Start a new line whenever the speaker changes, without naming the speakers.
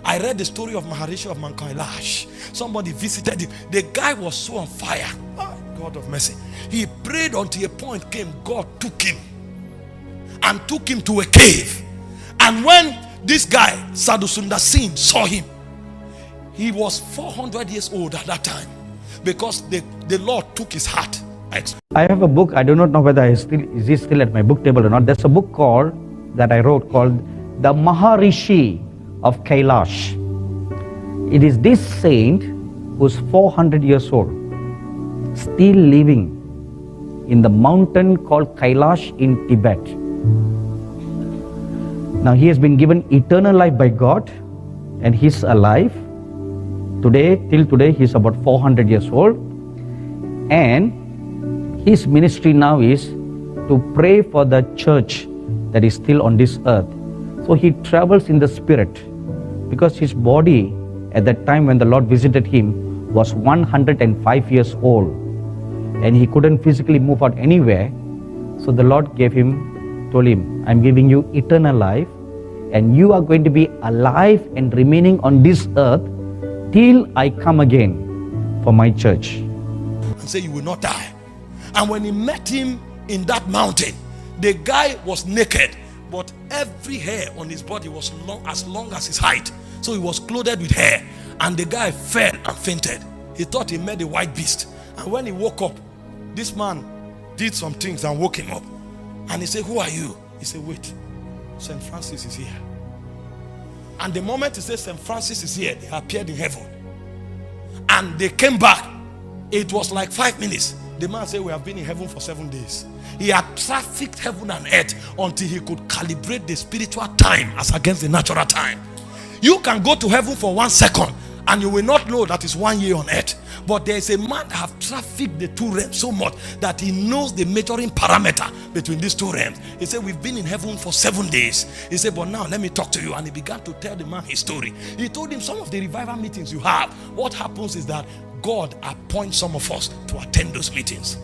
I read the story of Maharishi of Mount Kailash. Somebody visited him. The guy was so on fire. Oh, God of mercy. He prayed until a point came. God took him and took him to a cave. And when this guy, Sadhu Sundar Singh, saw him, he was 400 years old at that time, because the Lord took his heart.
I have a book. I do not know whether is it still at my book table or not. There's a book that I wrote called The Maharishi of Kailash. It is this saint who's 400 years old, still living in the mountain called Kailash in Tibet. Now he has been given eternal life by God, and he's alive. Till today, he's about 400 years old. And his ministry now is to pray for the church that is still on this earth. So he travels in the spirit, because his body at that time when the Lord visited him was 105 years old, and he couldn't physically move out anywhere. So the Lord told him, I'm giving you eternal life, and you are going to be alive and remaining on this earth till I come again for my church.
And say you will not die. And when he met him in that mountain, the guy was naked, but every hair on his body was long as his height. So he was clothed with hair, and the guy fell and fainted. He thought he met a white beast. And when he woke up, this man did some things and woke him up. And he said, who are you? He said, wait, St. Francis is here. And the moment he said St. Francis is here, they appeared in heaven. And they came back. It was like 5 minutes. The man said, we have been in heaven for 7 days. He had trafficked heaven and earth until he could calibrate the spiritual time as against the natural time. You can go to heaven for 1 second and you will not know that it's 1 year on earth. But there is a man that have trafficked the two realms so much that he knows the measuring parameter between these two realms. He said, we've been in heaven for 7 days. He said, but now let me talk to you. And he began to tell the man his story. He told him, some of the revival meetings you have, what happens is that God appoints some of us to attend those meetings.